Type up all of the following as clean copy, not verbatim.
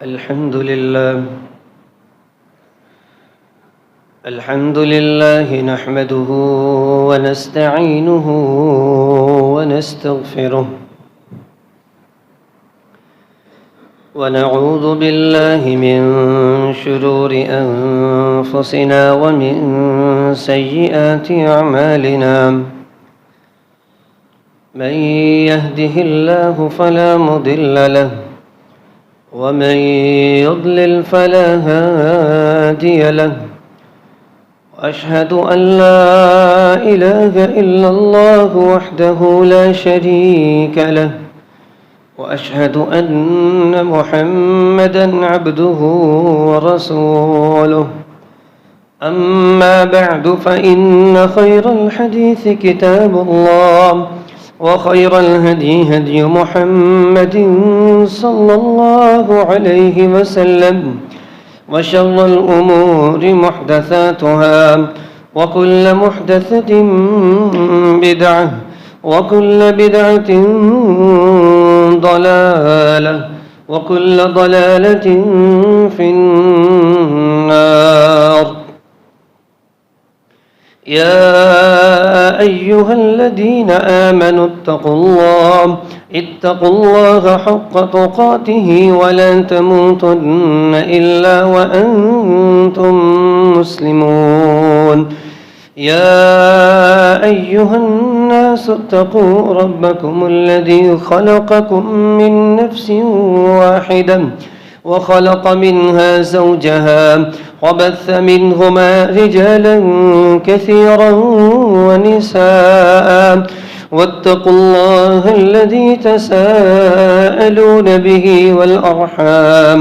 الحمد لله نحمده ونستعينه ونستغفره ونعوذ بالله من شرور أنفسنا ومن سيئات أعمالنا. من يهده الله فلا مضل له ومن يضلل فلا هادي له. وأشهد أن لا إله إلا الله وحده لا شريك له، وأشهد أن محمدًا عبده ورسوله. أما بعد، فإن خير الحديث كتاب الله، وخير الهدي هدي محمد صلى الله عليه وسلم، وشر الأمور محدثاتها، وكل محدثة بدعة، وكل بدعة ضلالة، وكل ضلالة في النار. يا أيها الذين آمنوا اتقوا الله حق تقاته ولا تموتن إلا وأنتم مسلمون. يا أيها الناس اتقوا ربكم الذي خلقكم من نفس واحدة وخلق منها زوجها وبث منهما رجالا كثيرا ونساء. واتقوا الله الذي تساءلون به والأرحام،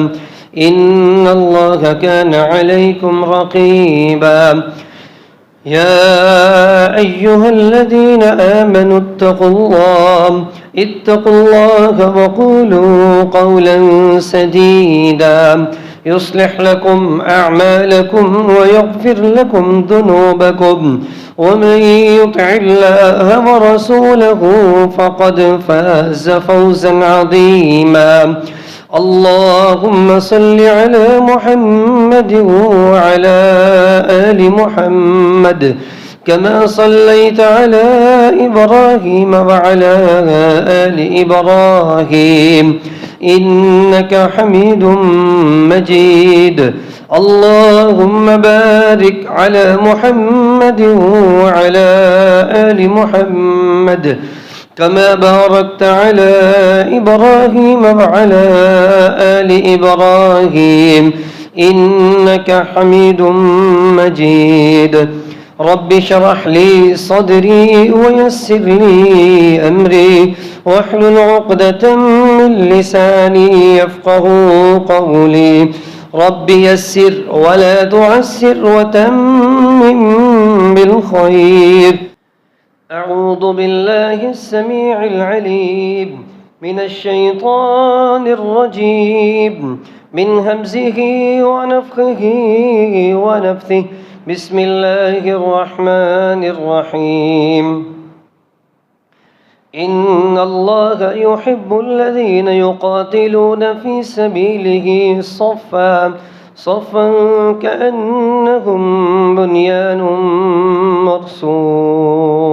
إن الله كان عليكم رقيبا. يا أيها الذين آمنوا اتقوا الله وقولوا قولا سديدا يصلح لكم أعمالكم ويغفر لكم ذنوبكم، ومن يطع الله ورسوله فقد فاز فوزا عظيما. اللهم صل على محمد وعلى آل محمد كما صليت على إبراهيم وعلى آل إبراهيم إنك حميد مجيد. اللهم بارك على محمد وعلى آل محمد كما باركت على إبراهيم وعلى آل إبراهيم إنك حميد مجيد. رب اشرح لي صدري ويسر لي أمري واحلل عقدة من لساني يفقه قولي. رب يسر ولا تعسر وتمم بالخير. أعوذ بالله السميع العليم من الشيطان الرجيم، من همزه ونفخه ونفثه. بسم الله الرحمن الرحيم. إن الله يحب الذين يقاتلون في سبيله صفا كأنهم بنيان مرصوص.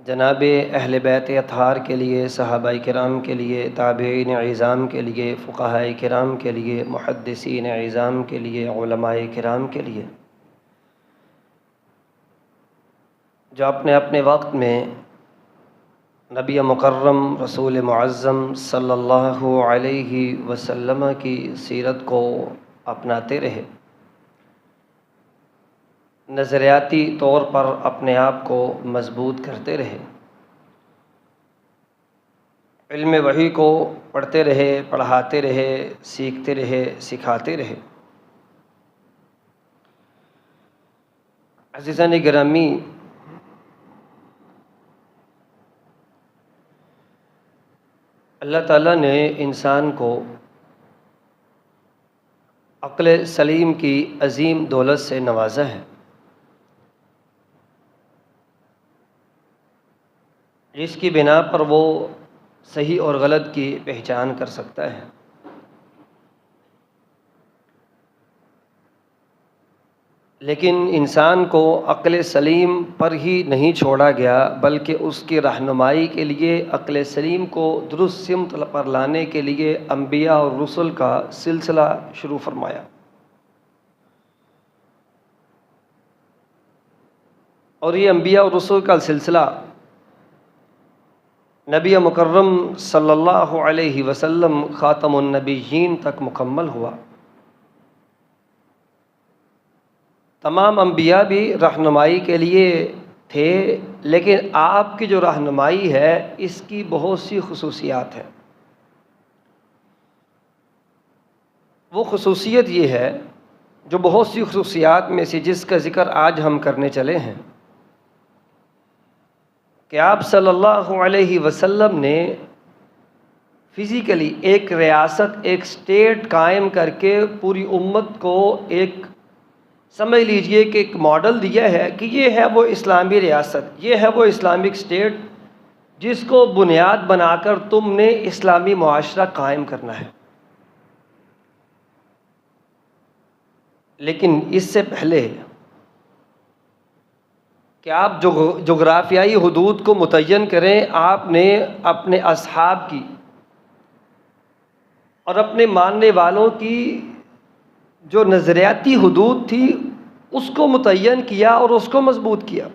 جناب اہل بیت اطہار کے لیے، صحابہ کرام کے لیے، تابعین عظام کے لیے، فقہاء کرام کے لیے، محدثین عظام کے لیے، علماء کرام کے لیے، جو اپنے اپنے وقت میں نبی مکرم رسول معظم صلی اللہ علیہ وسلم کی سیرت کو اپناتے رہے، نظریاتی طور پر اپنے آپ کو مضبوط کرتے رہے، علم وحی کو پڑھتے رہے، پڑھاتے رہے، سیکھتے رہے، سکھاتے رہے۔ عزیزان گرامی، اللہ تعالیٰ نے انسان کو عقل سلیم کی عظیم دولت سے نوازا ہے، جس کی بنا پر وہ صحیح اور غلط کی پہچان کر سکتا ہے۔ لیکن انسان کو عقل سلیم پر ہی نہیں چھوڑا گیا، بلکہ اس کی رہنمائی کے لیے عقل سلیم کو درست سمت پر لانے کے لیے انبیاء اور رسل کا سلسلہ شروع فرمایا۔ اور یہ انبیاء اور رسل کا سلسلہ نبی مکرم صلی اللہ علیہ وسلم خاتم النبیین تک مکمل ہوا۔ تمام انبیاء بھی رہنمائی کے لیے تھے، لیکن آپ کی جو رہنمائی ہے اس کی بہت سی خصوصیات ہیں۔ وہ خصوصیت یہ ہے، جو بہت سی خصوصیات میں سے جس کا ذکر آج ہم کرنے چلے ہیں، کہ آپ صلی اللہ علیہ وسلم نے فزیکلی ایک ریاست، ایک اسٹیٹ قائم کر کے پوری امت کو ایک سمجھ لیجئے کہ ایک ماڈل دیا ہے کہ یہ ہے وہ اسلامی ریاست، یہ ہے وہ اسلامک اسٹیٹ جس کو بنیاد بنا کر تم نے اسلامی معاشرہ قائم کرنا ہے۔ لیکن اس سے پہلے کہ آپ جغرافیائی حدود کو متعین کریں، آپ نے اپنے اصحاب کی اور اپنے ماننے والوں کی جو نظریاتی حدود تھی اس کو متعین کیا اور اس کو مضبوط کیا۔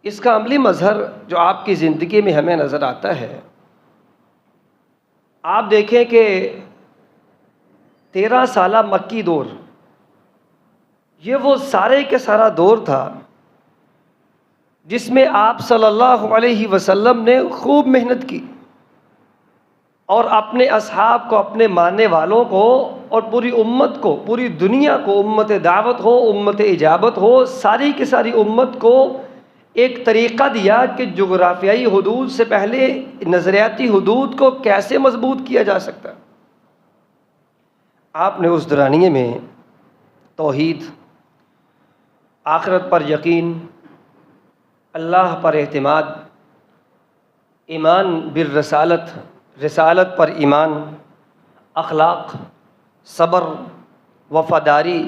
اس کا عملی مظہر جو آپ کی زندگی میں ہمیں نظر آتا ہے، آپ دیکھیں کہ 13 سالہ مکی دور، یہ وہ سارے کے سارا دور تھا جس میں آپ صلی اللہ علیہ وسلم نے خوب محنت کی اور اپنے اصحاب کو، اپنے ماننے والوں کو اور پوری امت کو، پوری دنیا کو، امت دعوت ہو، امت اجابت ہو، ساری کی ساری امت کو ایک طریقہ دیا کہ جغرافیائی حدود سے پہلے نظریاتی حدود کو کیسے مضبوط کیا جا سکتا۔ آپ نے اس دورانیے میں توحید، آخرت پر یقین، اللہ پر اعتماد، ایمان بالرسالت، رسالت پر ایمان، اخلاق، صبر، وفاداری،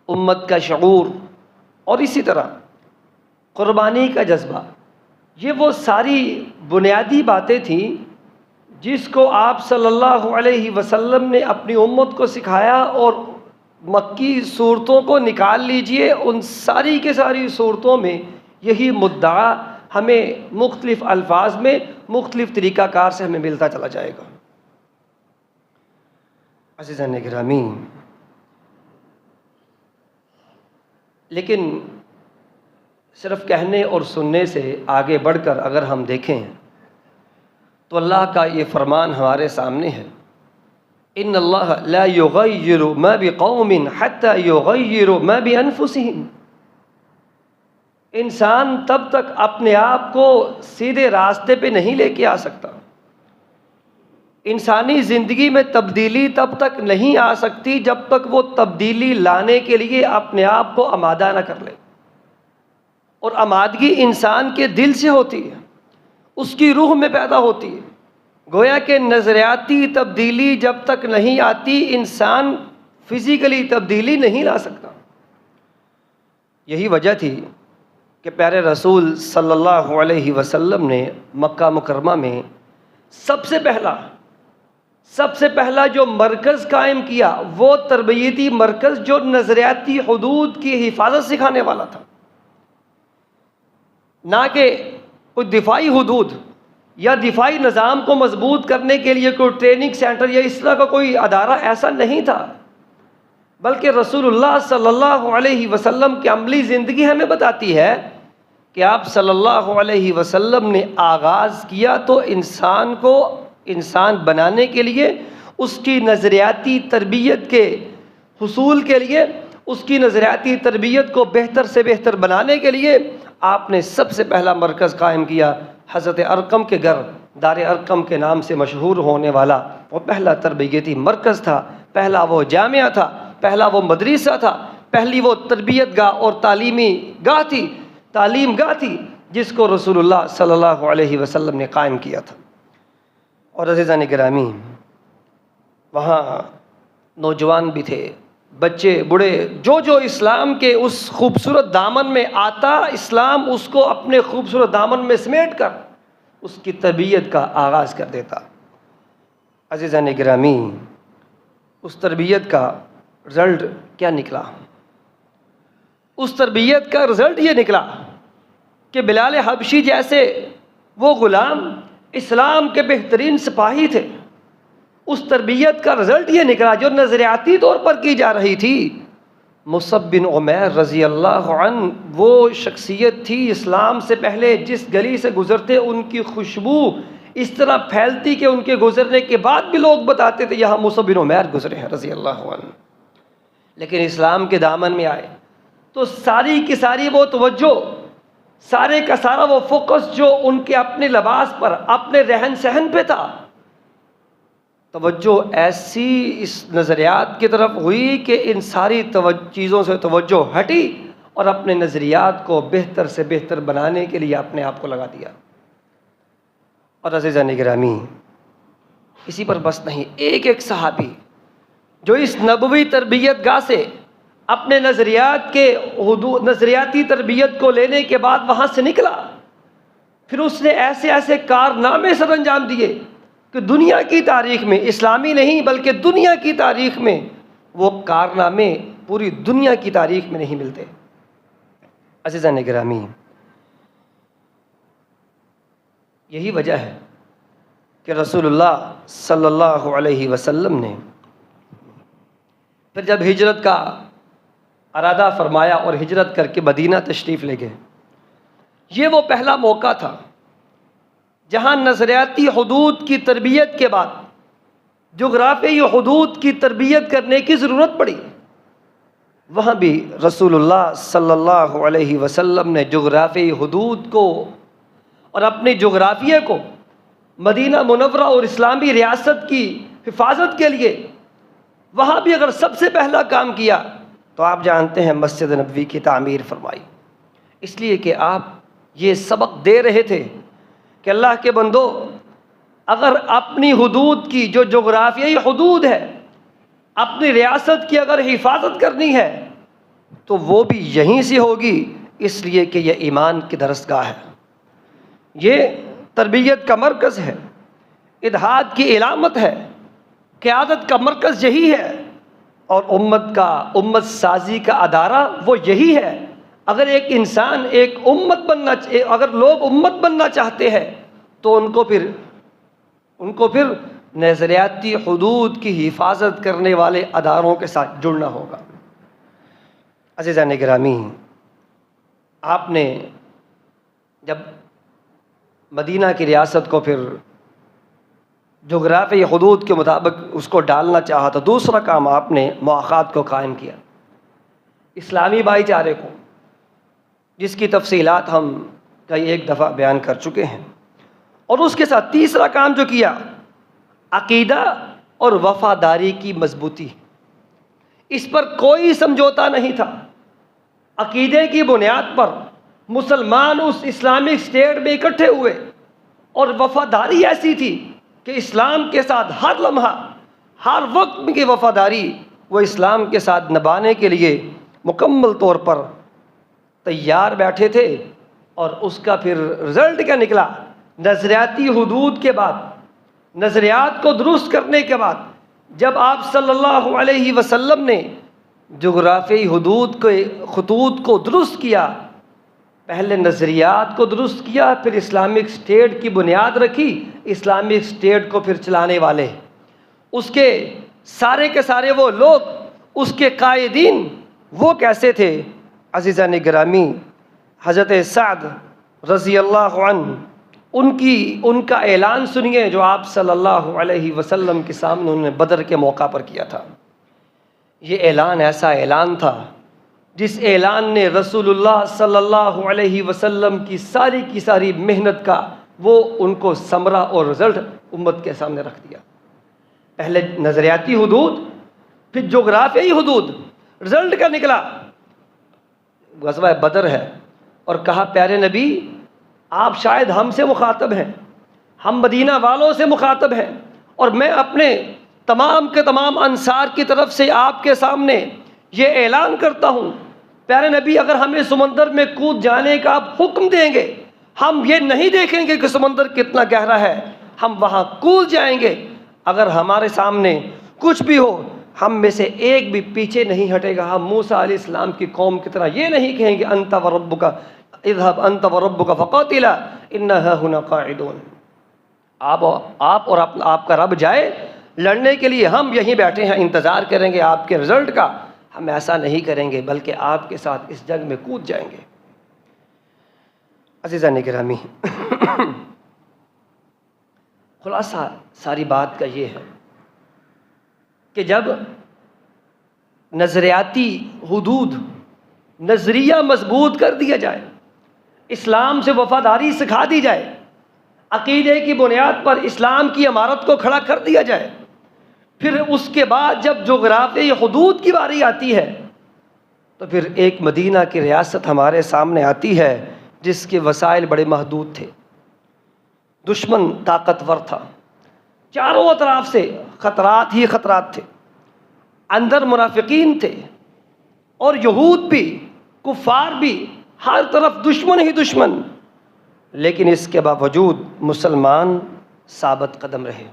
امت کا شعور اور اسی طرح قربانی کا جذبہ، یہ وہ ساری بنیادی باتیں تھیں جس کو آپ صلی اللہ علیہ وسلم نے اپنی امت کو سکھایا۔ اور مکی صورتوں کو نکال لیجئے، ان ساری کے ساری صورتوں میں یہی مدعا ہمیں مختلف الفاظ میں، مختلف طریقہ کار سے ہمیں ملتا چلا جائے گا۔ عزیزان گرامی، لیکن صرف کہنے اور سننے سے آگے بڑھ کر اگر ہم دیکھیں تو اللہ کا یہ فرمان ہمارے سامنے ہے، ان اللہ لا یغیر ما بقوم حتی یغیروا ما بانفسہم۔ انسان تب تک اپنے آپ کو سیدھے راستے پہ نہیں لے کے آ سکتا، انسانی زندگی میں تبدیلی تب تک نہیں آ سکتی جب تک وہ تبدیلی لانے کے لیے اپنے آپ کو آمادہ نہ کر لے۔ اور آمادگی انسان کے دل سے ہوتی ہے، اس کی روح میں پیدا ہوتی ہے۔ گویا کہ نظریاتی تبدیلی جب تک نہیں آتی، انسان فزیکلی تبدیلی نہیں لا سکتا۔ یہی وجہ تھی کہ پیارے رسول صلی اللہ علیہ وسلم نے مکہ مکرمہ میں سب سے پہلا جو مرکز قائم کیا وہ تربیتی مرکز جو نظریاتی حدود کی حفاظت سکھانے والا تھا، نہ کہ کوئی دفاعی حدود یا دفاعی نظام کو مضبوط کرنے کے لیے کوئی ٹریننگ سینٹر یا اس طرح کا کوئی ادارہ ایسا نہیں تھا، بلکہ رسول اللہ صلی اللہ علیہ وسلم کی عملی زندگی ہمیں بتاتی ہے کہ آپ صلی اللہ علیہ وسلم نے آغاز کیا تو انسان کو انسان بنانے کے لیے، اس کی نظریاتی تربیت کے حصول کے لیے، اس کی نظریاتی تربیت کو بہتر سے بہتر بنانے کے لیے آپ نے سب سے پہلا مرکز قائم کیا۔ حضرت ارقم کے گھر، دار ارقم کے نام سے مشہور ہونے والا وہ پہلا تربیتی مرکز تھا، پہلا وہ جامعہ تھا، پہلا وہ مدرسہ تھا، پہلی وہ تربیت گاہ اور تعلیم گاہ تھی جس کو رسول اللہ صلی اللہ علیہ وسلم نے قائم کیا تھا۔ اور عزیزان گرامی، وہاں نوجوان بھی تھے، بچے بوڑھے، جو اسلام کے اس خوبصورت دامن میں آتا، اسلام اس کو اپنے خوبصورت دامن میں سمیٹ کر اس کی تربیت کا آغاز کر دیتا۔ عزیزان گرامی، اس تربیت کا رزلٹ کیا نکلا؟ اس تربیت کا رزلٹ یہ نکلا کہ بلال حبشی جیسے وہ غلام اسلام کے بہترین سپاہی تھے۔ اس تربیت کا رزلٹ یہ نکلا جو نظریاتی طور پر کی جا رہی تھی۔ مصعب بن عمیر رضی اللہ عنہ وہ شخصیت تھی، اسلام سے پہلے جس گلی سے گزرتے ان کی خوشبو اس طرح پھیلتی کہ ان کے گزرنے کے بعد بھی لوگ بتاتے تھے یہاں مصعب بن عمیر گزرے ہیں رضی اللہ عنہ۔ لیکن اسلام کے دامن میں آئے تو ساری کی ساری وہ توجہ، سارے کا سارا وہ فوکس جو ان کے اپنے لباس پر، اپنے رہن سہن پہ تھا، توجہ ایسی اس نظریات کی طرف ہوئی کہ ان ساری چیزوں سے توجہ ہٹی اور اپنے نظریات کو بہتر سے بہتر بنانے کے لیے اپنے آپ کو لگا دیا۔ اور عزیزان گرامی، اسی پر بس نہیں، ایک صحابی جو اس نبوی تربیت گاہ سے اپنے نظریاتی تربیت کو لینے کے بعد وہاں سے نکلا، پھر اس نے ایسے کارنامے سر انجام دیے کہ دنیا کی تاریخ میں، اسلامی نہیں بلکہ دنیا کی تاریخ میں وہ کارنامے پوری دنیا کی تاریخ میں نہیں ملتے۔ عزیزان گرامی، یہی وجہ ہے کہ رسول اللہ صلی اللہ علیہ وسلم نے پھر جب ہجرت کا ارادہ فرمایا اور ہجرت کر کے مدینہ تشریف لے گئے، یہ وہ پہلا موقع تھا جہاں نظریاتی حدود کی تربیت کے بعد جغرافیائی حدود کی تربیت کرنے کی ضرورت پڑی۔ وہاں بھی رسول اللہ صلی اللہ علیہ وسلم نے جغرافیائی حدود کو اور اپنی جغرافیہ کو مدینہ منورہ اور اسلامی ریاست کی حفاظت کے لیے وہاں بھی اگر سب سے پہلا کام کیا تو آپ جانتے ہیں مسجد نبوی کی تعمیر فرمائی، اس لیے کہ آپ یہ سبق دے رہے تھے کہ اللہ کے بندو، اگر اپنی حدود کی جو جغرافیائی حدود ہے، اپنی ریاست کی اگر حفاظت کرنی ہے تو وہ بھی یہیں سے ہوگی، اس لیے کہ یہ ایمان کی درسگاہ ہے، یہ تربیت کا مرکز ہے، اتحاد کی علامت ہے، قیادت کا مرکز یہی ہے، اور امت سازی کا ادارہ وہ یہی ہے۔ اگر ایک انسان اگر لوگ امت بننا چاہتے ہیں تو ان کو پھر نظریاتی حدود کی حفاظت کرنے والے اداروں کے ساتھ جڑنا ہوگا۔ عزیزان گرامی، آپ نے جب مدینہ کی ریاست کو پھر جغرافیائی حدود کے مطابق اس کو ڈالنا چاہا تو دوسرا کام آپ نے مواخات کو قائم کیا، اسلامی بھائی چارے کو، جس کی تفصیلات ہم کئی ایک دفعہ بیان کر چکے ہیں، اور اس کے ساتھ تیسرا کام جو کیا، عقیدہ اور وفاداری کی مضبوطی، اس پر کوئی سمجھوتا نہیں تھا۔ عقیدے کی بنیاد پر مسلمان اس اسلامک اسٹیٹ میں اکٹھے ہوئے، اور وفاداری ایسی تھی کہ اسلام کے ساتھ ہر لمحہ، ہر وقت کی وفاداری وہ اسلام کے ساتھ نبھانے کے لیے مکمل طور پر تیار بیٹھے تھے، اور اس کا پھر رزلٹ کیا نکلا؟ نظریاتی حدود کے بعد، نظریات کو درست کرنے کے بعد، جب آپ صلی اللہ علیہ وسلم نے جغرافیائی حدود کے خطوط کو درست کیا، پہلے نظریات کو درست کیا، پھر اسلامک اسٹیٹ کی بنیاد رکھی، اسلامک اسٹیٹ کو پھر چلانے والے، اس کے سارے کے سارے وہ لوگ، اس کے قائدین وہ کیسے تھے؟ عزیزان گرامی، حضرت سعد رضی اللہ عنہ، ان کا اعلان سنیے جو آپ صلی اللہ علیہ وسلم کے سامنے انہوں نے بدر کے موقع پر کیا تھا۔ یہ اعلان ایسا اعلان تھا جس اعلان نے رسول اللہ صلی اللہ علیہ وسلم کی ساری محنت کا وہ ان کو ثمرہ اور رزلٹ امت کے سامنے رکھ دیا۔ پہلے نظریاتی حدود، پھر جغرافیائی حدود، رزلٹ کا نکلا غزوہ بدر ہے، اور کہا پیارے نبی آپ شاید ہم سے مخاطب ہیں، ہم مدینہ والوں سے مخاطب ہیں، اور میں اپنے تمام کے تمام انصار کی طرف سے آپ کے سامنے یہ اعلان کرتا ہوں، پیارے نبی اگر ہمیں سمندر میں کود جانے کا آپ حکم دیں گے، ہم یہ نہیں دیکھیں گے کہ سمندر کتنا گہرا ہے، ہم وہاں کود جائیں گے، اگر ہمارے سامنے کچھ بھی ہو ہم میں سے ایک بھی پیچھے نہیں ہٹے گا۔ ہم موسیٰ علیہ السلام کی قوم کی طرح یہ نہیں کہیں گے انت وربک اذهب انت وربک فقاتلا انا هاهنا قاعدون، آپ اور آپ کا رب جائے لڑنے کے لیے، ہم یہیں بیٹھے ہیں انتظار کریں گے آپ کے رزلٹ کا۔ ہم ایسا نہیں کریں گے بلکہ آپ کے ساتھ اس جنگ میں کود جائیں گے۔ عزیزان گرامی، خلاصہ ساری بات کا یہ ہے کہ جب نظریاتی حدود، نظریہ مضبوط کر دیا جائے، اسلام سے وفاداری سکھا دی جائے، عقیدے کی بنیاد پر اسلام کی عمارت کو کھڑا کر دیا جائے، پھر اس کے بعد جب جغرافیائی حدود کی باری آتی ہے تو پھر ایک مدینہ کی ریاست ہمارے سامنے آتی ہے جس کے وسائل بڑے محدود تھے، دشمن طاقتور تھا، چاروں اطراف سے خطرات ہی خطرات تھے، اندر منافقین تھے اور یہود بھی، کفار بھی، ہر طرف دشمن ہی دشمن، لیکن اس کے باوجود مسلمان ثابت قدم رہے۔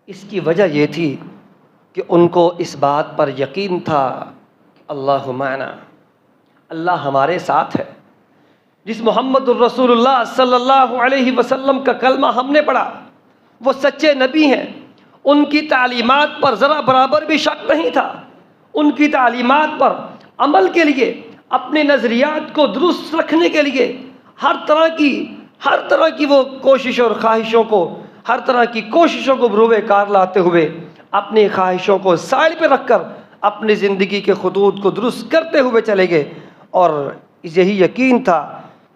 اس کی وجہ یہ تھی کہ ان کو اس بات پر یقین تھا کہ اللہ معنا، اللہ ہمارے ساتھ ہے۔ جس محمد الرسول اللہ صلی اللہ علیہ وسلم کا کلمہ ہم نے پڑھا وہ سچے نبی ہیں، ان کی تعلیمات پر ذرا برابر بھی شک نہیں تھا، ان کی تعلیمات پر عمل کے لیے، اپنے نظریات کو درست رکھنے کے لیے ہر طرح کی وہ کوشش اور خواہشوں کو، ہر طرح کی کوششوں کو بروئے کار لاتے ہوئے، اپنی خواہشوں کو سائڈ پہ رکھ کر اپنی زندگی کے خطوط کو درست کرتے ہوئے چلے گئے۔ اور یہی یقین تھا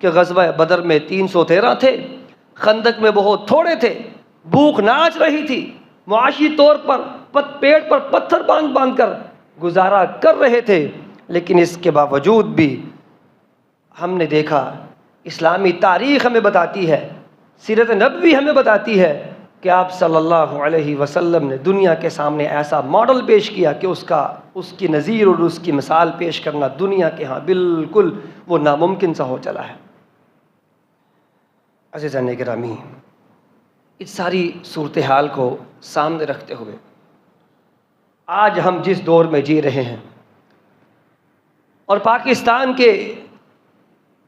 کہ غزوہ بدر میں 313 تھے، خندق میں بہت تھوڑے تھے، بھوک ناچ رہی تھی، معاشی طور پر پیٹ پر پتھر باندھ کر گزارا کر رہے تھے، لیکن اس کے باوجود بھی ہم نے دیکھا، اسلامی تاریخ ہمیں بتاتی ہے، سیرت نبوی ہمیں بتاتی ہے کہ آپ صلی اللہ علیہ وسلم نے دنیا کے سامنے ایسا ماڈل پیش کیا کہ اس کی نظیر اور اس کی مثال پیش کرنا دنیا کے ہاں بالکل وہ ناممکن سا ہو چلا ہے۔ عزیزان گرامی، اس ساری صورتحال کو سامنے رکھتے ہوئے آج ہم جس دور میں جی رہے ہیں اور پاکستان کے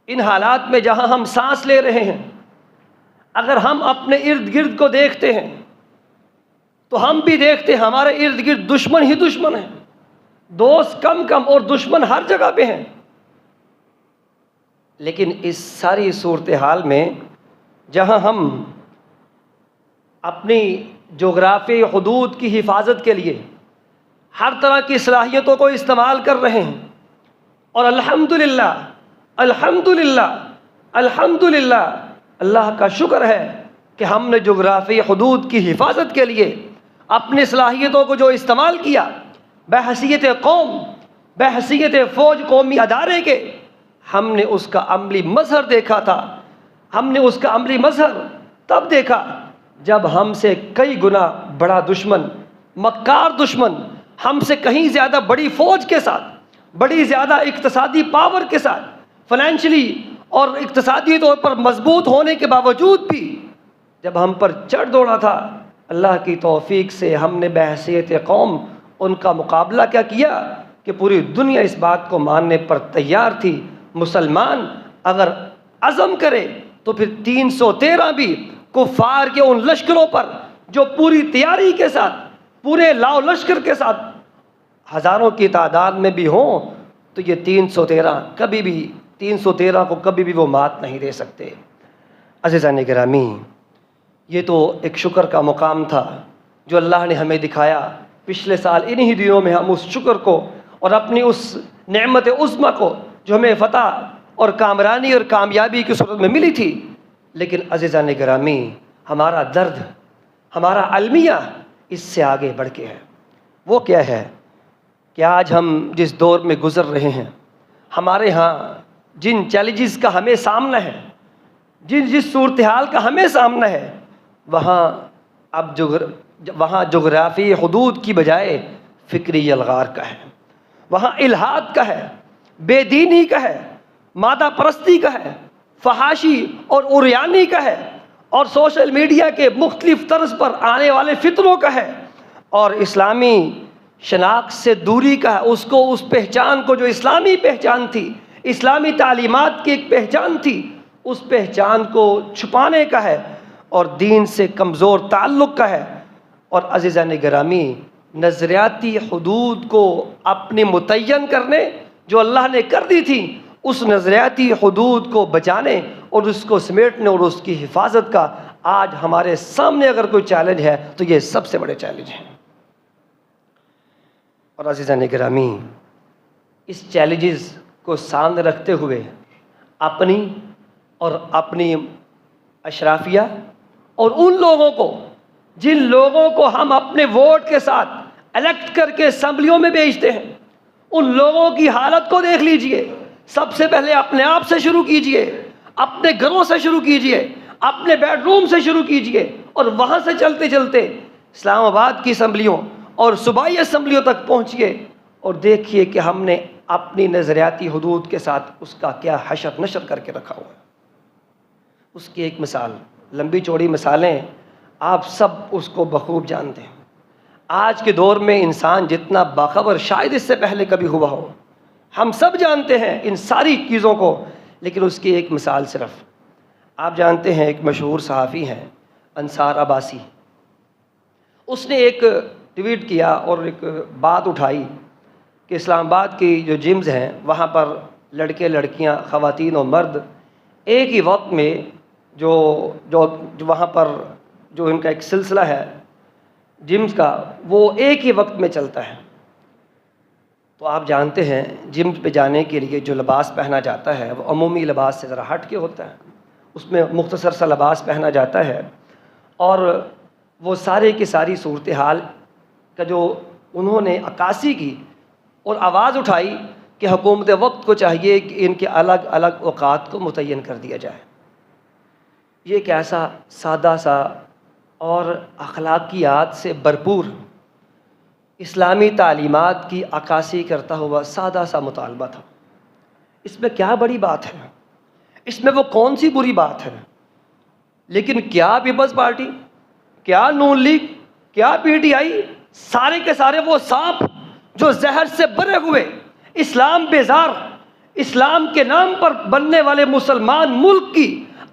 ان حالات میں جہاں ہم سانس لے رہے ہیں، اگر ہم اپنے ارد گرد کو دیکھتے ہیں تو ہم بھی دیکھتے ہیں ہمارے ارد گرد دشمن ہی دشمن ہیں، دوست کم اور دشمن ہر جگہ پہ ہیں۔ لیکن اس ساری صورتحال میں جہاں ہم اپنی جغرافیائی حدود کی حفاظت کے لیے ہر طرح کی صلاحیتوں کو استعمال کر رہے ہیں، اور الحمدللہ اللہ کا شکر ہے کہ ہم نے جغرافیائی حدود کی حفاظت کے لیے اپنی صلاحیتوں کو جو استعمال کیا، بحیثیت قوم، بحیثیت فوج، قومی ادارے کے، ہم نے اس کا عملی مظہر دیکھا تھا۔ ہم نے اس کا عملی مظہر تب دیکھا جب ہم سے کئی گنا بڑا دشمن، مکار دشمن، ہم سے کہیں زیادہ بڑی فوج کے ساتھ، بڑی زیادہ اقتصادی پاور کے ساتھ، فائنینشلی اور اقتصادی طور پر مضبوط ہونے کے باوجود بھی جب ہم پر چڑھ دوڑا تھا، اللہ کی توفیق سے ہم نے بحیثیت قوم ان کا مقابلہ کیا کیا کہ پوری دنیا اس بات کو ماننے پر تیار تھی، مسلمان اگر عزم کرے تو پھر 313 بھی کفار کے ان لشکروں پر جو پوری تیاری کے ساتھ، پورے لاؤ لشکر کے ساتھ ہزاروں کی تعداد میں بھی ہوں، تو یہ 313 کو کبھی بھی وہ مات نہیں دے سکتے۔ عزیزان گرامی، یہ تو ایک شکر کا مقام تھا جو اللہ نے ہمیں دکھایا۔ پچھلے سال انہی دنوں میں ہم اس شکر کو اور اپنی اس نعمت عظمیٰ کو جو ہمیں فتح اور کامرانی اور کامیابی کی صورت میں ملی تھی، لیکن عزیزان گرامی، ہمارا درد، ہمارا المیہ اس سے آگے بڑھ کے ہے۔ وہ کیا ہے کہ آج ہم جس دور میں گزر رہے ہیں، ہمارے ہاں جن چیلنجز کا ہمیں سامنا ہے، جس صورتحال کا ہمیں سامنا ہے، وہاں جغرافی حدود کی بجائے فکری الغار کا ہے، وہاں الحاد کا ہے، بے دینی کا ہے، مادہ پرستی کا ہے، فحاشی اور عریانی کا ہے، اور سوشل میڈیا کے مختلف طرز پر آنے والے فتنوں کا ہے، اور اسلامی شناخت سے دوری کا ہے، اس پہچان کو جو اسلامی پہچان تھی، اسلامی تعلیمات کی ایک پہچان تھی، اس پہچان کو چھپانے کا ہے، اور دین سے کمزور تعلق کا ہے۔ اور عزیزان گرامی، نظریاتی حدود کو اپنے متعین کرنے جو اللہ نے کر دی تھی، اس نظریاتی حدود کو بچانے اور اس کو سمیٹنے اور اس کی حفاظت کا آج ہمارے سامنے اگر کوئی چیلنج ہے تو یہ سب سے بڑے چیلنج ہیں۔ اور عزیزان گرامی، اس چیلنجز کو سامنے رکھتے ہوئے اپنی اشرافیہ اور ان لوگوں کو جن لوگوں کو ہم اپنے ووٹ کے ساتھ الیکٹ کر کے اسمبلیوں میں بھیجتے ہیں، ان لوگوں کی حالت کو دیکھ لیجئے۔ سب سے پہلے اپنے آپ سے شروع کیجئے، اپنے گھروں سے شروع کیجئے، اپنے بیڈ روم سے شروع کیجئے، اور وہاں سے چلتے چلتے اسلام آباد کی اسمبلیوں اور صوبائی اسمبلیوں تک پہنچیے اور دیکھیے کہ ہم نے اپنی نظریاتی حدود کے ساتھ اس کا کیا حشر نشر کر کے رکھا ہوا ہے۔ اس کی ایک مثال، لمبی چوڑی مثالیں آپ سب اس کو بخوب جانتے ہیں۔ آج کے دور میں انسان جتنا باخبر شاید اس سے پہلے کبھی ہوا ہو، ہم سب جانتے ہیں ان ساری چیزوں کو، لیکن اس کی ایک مثال صرف آپ جانتے ہیں۔ ایک مشہور صحافی ہیں انصار عباسی، اس نے ایک ٹویٹ کیا اور ایک بات اٹھائی کہ اسلام آباد کی جو جمز ہیں وہاں پر لڑکے لڑکیاں، خواتین و مرد ایک ہی وقت میں جو وہاں پر جو ان کا ایک سلسلہ ہے جمز کا، وہ ایک ہی وقت میں چلتا ہے۔ تو آپ جانتے ہیں جم پہ جانے کے لیے جو لباس پہنا جاتا ہے وہ عمومی لباس سے ذرا ہٹ کے ہوتا ہے، اس میں مختصر سا لباس پہنا جاتا ہے، اور وہ سارے کی ساری صورتحال کا جو انہوں نے عکاسی کی اور آواز اٹھائی کہ حکومت وقت کو چاہیے کہ ان کے الگ الگ اوقات کو متعین کر دیا جائے۔ یہ ایک ایسا سادہ سا اور اخلاقیات سے بھرپور اسلامی تعلیمات کی عکاسی کرتا ہوا سادہ سا مطالبہ تھا۔ اس میں کیا بڑی بات ہے؟ اس میں وہ کون سی بری بات ہے؟ لیکن کیا پیپلز پارٹی، کیا نون لیگ، کیا پی ٹی آئی، سارے کے سارے وہ سانپ جو زہر سے بھرے ہوئے اسلام بیزار، اسلام کے نام پر بننے والے مسلمان ملک کی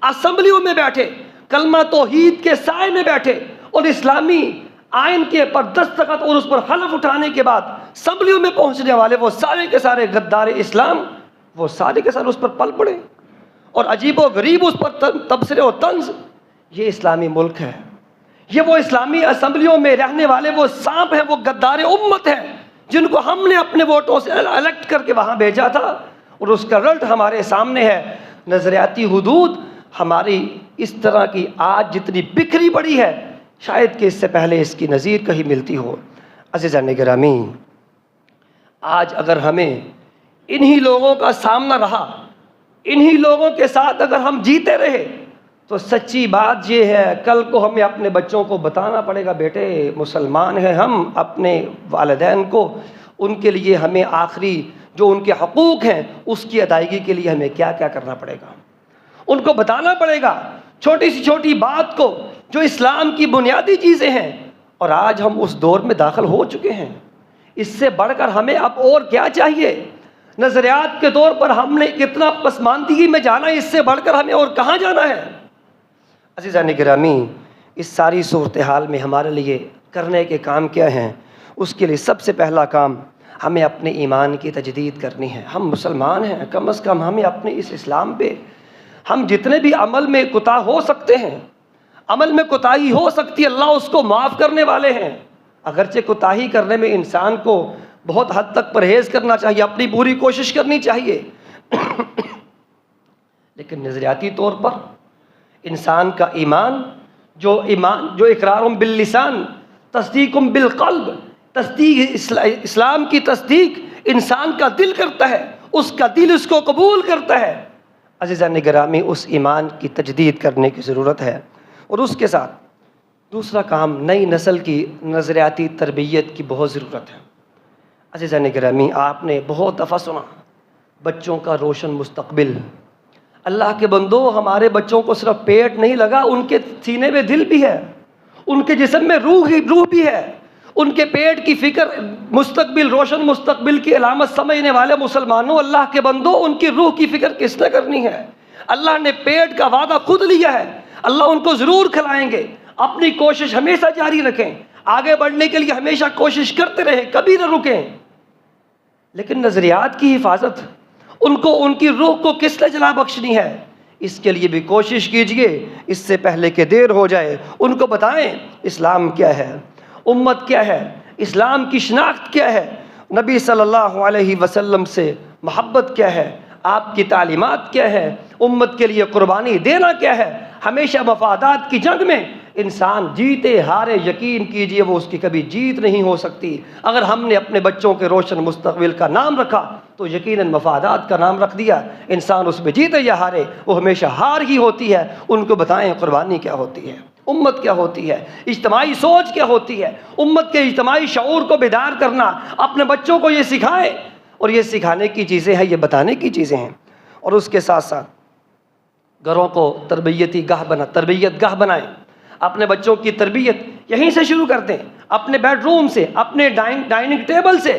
اسمبلیوں میں بیٹھے، کلمہ توحید کے سائے میں بیٹھے، اور اسلامی آئین کے پر دستخط اور اس پر حلف اٹھانے کے بعد اسمبلیوں میں پہنچنے والے وہ سارے کے سارے غدار اسلام، وہ سارے کے سارے اس پر پل پڑے اور عجیب و غریب اس پر تبصرے و طنز۔ یہ اسلامی ملک ہے، یہ وہ اسلامی اسمبلیوں میں رہنے والے وہ سانپ ہیں، وہ غدار امت ہیں جن کو ہم نے اپنے ووٹوں سے الیکٹ کر کے وہاں بھیجا تھا، اور اس کا رزلٹ ہمارے سامنے ہے۔ نظریاتی حدود ہماری اس طرح کی آج جتنی بکھری پڑی ہے، شاید کہ اس سے پہلے اس کی نظیر کہیں ملتی ہو۔ عزیزان گرامی، آج اگر ہمیں انہی لوگوں کا سامنا رہا، انہی لوگوں کے ساتھ اگر ہم جیتے رہے، تو سچی بات یہ ہے کل کو ہمیں اپنے بچوں کو بتانا پڑے گا، بیٹے مسلمان ہیں ہم، اپنے والدین کو ان کے لیے ہمیں آخری جو ان کے حقوق ہیں اس کی ادائیگی کے لیے ہمیں کیا کیا کرنا پڑے گا، ان کو بتانا پڑے گا، چھوٹی سی چھوٹی بات کو جو اسلام کی بنیادی چیزیں ہیں۔ اور آج ہم اس دور میں داخل ہو چکے ہیں، اس سے بڑھ کر ہمیں اب اور کیا چاہیے؟ نظریات کے طور پر ہم نے کتنا پسماندگی میں جانا ہے، اس سے بڑھ کر ہمیں اور کہاں جانا ہے؟ عزیزان گرامی، اس ساری صورتحال میں ہمارے لیے کرنے کے کام کیا ہیں؟ اس کے لیے سب سے پہلا کام ہمیں اپنے ایمان کی تجدید کرنی ہے۔ ہم مسلمان ہیں، کم از کم ہمیں اپنے اس اسلام پہ ہم جتنے بھی عمل میں کوتاہ ہو سکتے ہیں، عمل میں کوتاہی ہو سکتی ہے، اللہ اس کو معاف کرنے والے ہیں۔ اگرچہ کوتاہی کرنے میں انسان کو بہت حد تک پرہیز کرنا چاہیے، اپنی پوری کوشش کرنی چاہیے، لیکن نظریاتی طور پر انسان کا ایمان جو اقرار باللسان تصدیق بالقلب، تصدیق اسلام کی تصدیق انسان کا دل کرتا ہے، اس کا دل اس کو قبول کرتا ہے۔ عزیزان گرامی، اس ایمان کی تجدید کرنے کی ضرورت ہے، اور اس کے ساتھ دوسرا کام نئی نسل کی نظریاتی تربیت کی بہت ضرورت ہے۔ عزیزان گرامی، آپ نے بہت دفعہ سنا بچوں کا روشن مستقبل۔ اللہ کے بندو، ہمارے بچوں کو صرف پیٹ نہیں لگا، ان کے سینے میں دل بھی ہے، ان کے جسم میں روح بھی ہے۔ ان کے پیٹ کی فکر مستقبل، روشن مستقبل کی علامت سمجھنے والے مسلمانوں، اللہ کے بندو، ان کی روح کی فکر کس نے کرنی ہے؟ اللہ نے پیٹ کا وعدہ خود لیا ہے، اللہ ان کو ضرور کھلائیں گے۔ اپنی کوشش ہمیشہ جاری رکھیں، آگے بڑھنے کے لیے ہمیشہ کوشش کرتے رہیں، کبھی نہ رکیں۔ لیکن نظریات کی حفاظت، ان کی روح کو کس نے جلا بخشنی ہے؟ اس کے لیے بھی کوشش کیجئے، اس سے پہلے کہ دیر ہو جائے۔ ان کو بتائیں اسلام کیا ہے، امت کیا ہے، اسلام کی شناخت کیا ہے، نبی صلی اللہ علیہ وسلم سے محبت کیا ہے، آپ کی تعلیمات کیا ہے، امت کے لیے قربانی دینا کیا ہے۔ ہمیشہ مفادات کی جنگ میں انسان جیتے ہارے، یقین کیجئے وہ اس کی کبھی جیت نہیں ہو سکتی۔ اگر ہم نے اپنے بچوں کے روشن مستقبل کا نام رکھا تو یقیناً مفادات کا نام رکھ دیا، انسان اس میں جیتے یا ہارے وہ ہمیشہ ہار ہی ہوتی ہے۔ ان کو بتائیں قربانی کیا ہوتی ہے، امت کیا ہوتی ہے، اجتماعی سوچ کیا ہوتی ہے، امت کے اجتماعی شعور کو بیدار کرنا۔ اپنے بچوں کو یہ سکھائیں، اور یہ سکھانے کی چیزیں ہیں، یہ بتانے کی چیزیں ہیں۔ اور اس کے ساتھ ساتھ گھروں کو تربیت گاہ بنائیں۔ اپنے بچوں کی تربیت یہیں سے شروع کر دیں، اپنے بیڈ روم سے، اپنے ڈائننگ ٹیبل سے،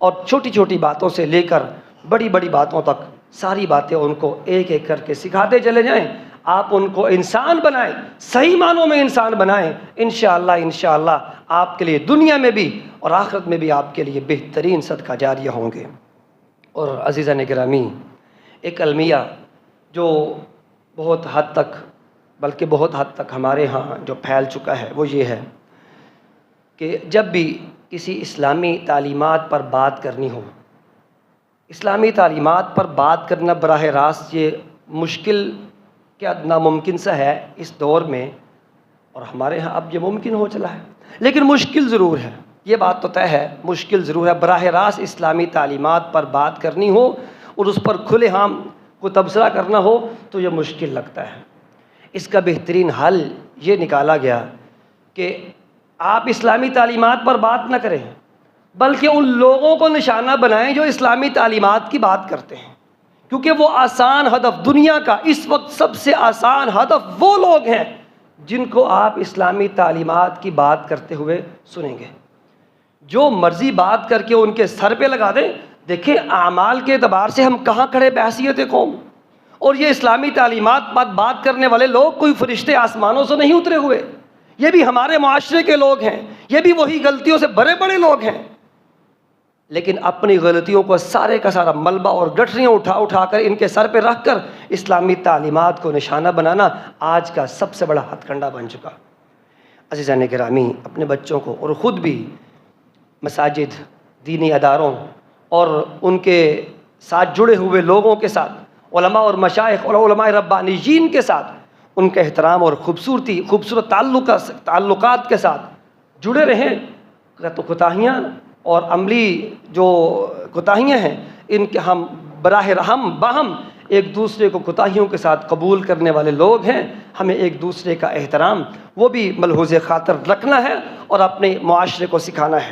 اور چھوٹی چھوٹی باتوں سے لے کر بڑی بڑی باتوں تک ساری باتیں ان کو ایک ایک کر کے سکھاتے چلے جائیں۔ آپ ان کو انسان بنائیں، صحیح معنوں میں انسان بنائیں۔ انشاءاللہ آپ کے لیے دنیا میں بھی اور آخرت میں بھی آپ کے لیے بہترین صدقہ جاریہ ہوں گے۔ اور عزیزان گرامی، ایک المیہ جو بہت حد تک ہمارے ہاں جو پھیل چکا ہے وہ یہ ہے کہ جب بھی کسی اسلامی تعلیمات پر بات کرنی ہو، اسلامی تعلیمات پر بات کرنا براہ راست یہ مشکل کیا ناممکن سا ہے اس دور میں، اور ہمارے ہاں اب یہ ممکن ہو چلا ہے، لیکن مشکل ضرور ہے، یہ بات تو طے ہے، مشکل ضرور ہے۔ براہ راست اسلامی تعلیمات پر بات کرنی ہو اور اس پر کھلے عام کو تبصرہ کرنا ہو تو یہ مشکل لگتا ہے۔ اس کا بہترین حل یہ نکالا گیا کہ آپ اسلامی تعلیمات پر بات نہ کریں، بلکہ ان لوگوں کو نشانہ بنائیں جو اسلامی تعلیمات کی بات کرتے ہیں، کیونکہ وہ آسان ہدف، دنیا کا اس وقت سب سے آسان ہدف وہ لوگ ہیں جن کو آپ اسلامی تعلیمات کی بات کرتے ہوئے سنیں گے۔ جو مرضی بات کر کے ان کے سر پہ لگا دیں، دیکھیں اعمال کے اعتبار سے ہم کہاں کھڑے بحیثیت قوم، اور یہ اسلامی تعلیمات پر بات کرنے والے لوگ کوئی فرشتے آسمانوں سے نہیں اترے ہوئے، یہ بھی ہمارے معاشرے کے لوگ ہیں، یہ بھی وہی غلطیوں سے بڑے بڑے لوگ ہیں، لیکن اپنی غلطیوں کو سارے کا سارا ملبہ اور گٹھریاں اٹھا کر ان کے سر پہ رکھ کر اسلامی تعلیمات کو نشانہ بنانا آج کا سب سے بڑا ہتھ کنڈا بن چکا۔ عزیزان گرامی، اپنے بچوں کو اور خود بھی مساجد، دینی اداروں اور ان کے ساتھ جڑے ہوئے لوگوں کے ساتھ، علماء اور مشائخ اور علماء ربانیین کے ساتھ ان کا احترام اور خوبصورت تعلقات کے ساتھ جڑے رہیں۔ تو کوتاہیاں اور عملی جو کوتاہیاں ہیں ان کے ہم باہم ایک دوسرے کو کوتاہیوں کے ساتھ قبول کرنے والے لوگ ہیں، ہمیں ایک دوسرے کا احترام وہ بھی ملحوظ خاطر رکھنا ہے اور اپنے معاشرے کو سکھانا ہے۔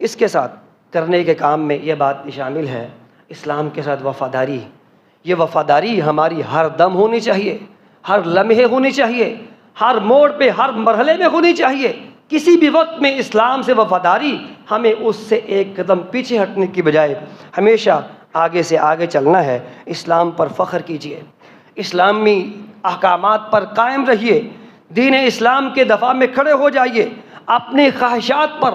اس کے ساتھ کرنے کے کام میں یہ بات بھی شامل ہے اسلام کے ساتھ وفاداری، یہ وفاداری ہماری ہر دم ہونی چاہیے، ہر لمحے ہونی چاہیے، ہر موڑ پہ، ہر مرحلے میں ہونی چاہیے۔ کسی بھی وقت میں اسلام سے وفاداری، ہمیں اس سے ایک قدم پیچھے ہٹنے کی بجائے ہمیشہ آگے سے آگے چلنا ہے۔ اسلام پر فخر کیجئے، اسلامی احکامات پر قائم رہیے، دین اسلام کے دفاع میں کھڑے ہو جائیے، اپنی خواہشات پر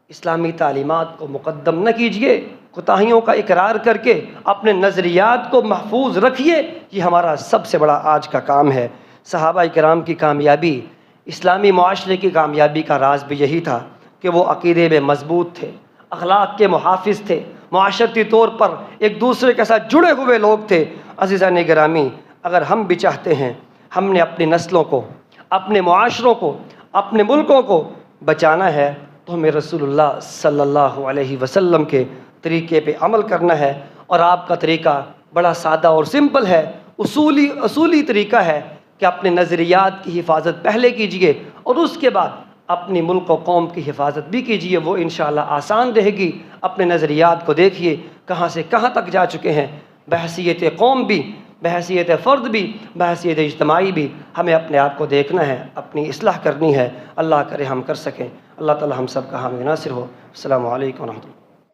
اسلامی تعلیمات کو مقدم نہ کیجئے، کوتاہیوں کا اقرار کر کے اپنے نظریات کو محفوظ رکھیے۔ یہ ہمارا سب سے بڑا آج کا کام ہے۔ صحابہ کرام کی کامیابی، اسلامی معاشرے کی کامیابی کا راز بھی یہی تھا کہ وہ عقیدے میں مضبوط تھے، اخلاق کے محافظ تھے، معاشرتی طور پر ایک دوسرے کے ساتھ جڑے ہوئے لوگ تھے۔ عزیزان گرامی، اگر ہم بھی چاہتے ہیں ہم نے اپنی نسلوں کو، اپنے معاشروں کو، اپنے ملکوں کو بچانا ہے، تو ہمیں رسول اللہ صلی اللہ علیہ وسلم کے طریقے پہ عمل کرنا ہے۔ اور آپ کا طریقہ بڑا سادہ اور سمپل ہے، اصولی طریقہ ہے کہ اپنے نظریات کی حفاظت پہلے کیجئے اور اس کے بعد اپنی ملک و قوم کی حفاظت بھی کیجئے، وہ انشاءاللہ آسان رہے گی۔ اپنے نظریات کو دیکھیے کہاں سے کہاں تک جا چکے ہیں، بحیثیت قوم بھی، بحیثیت فرد بھی، بحیثیت اجتماعی بھی۔ ہمیں اپنے آپ کو دیکھنا ہے، اپنی اصلاح کرنی ہے۔ اللہ کرے ہم کر سکیں۔ اللہ تعالی ہم سب کا حامی ناصر ہو۔ السلام علیکم ورحمۃ اللہ۔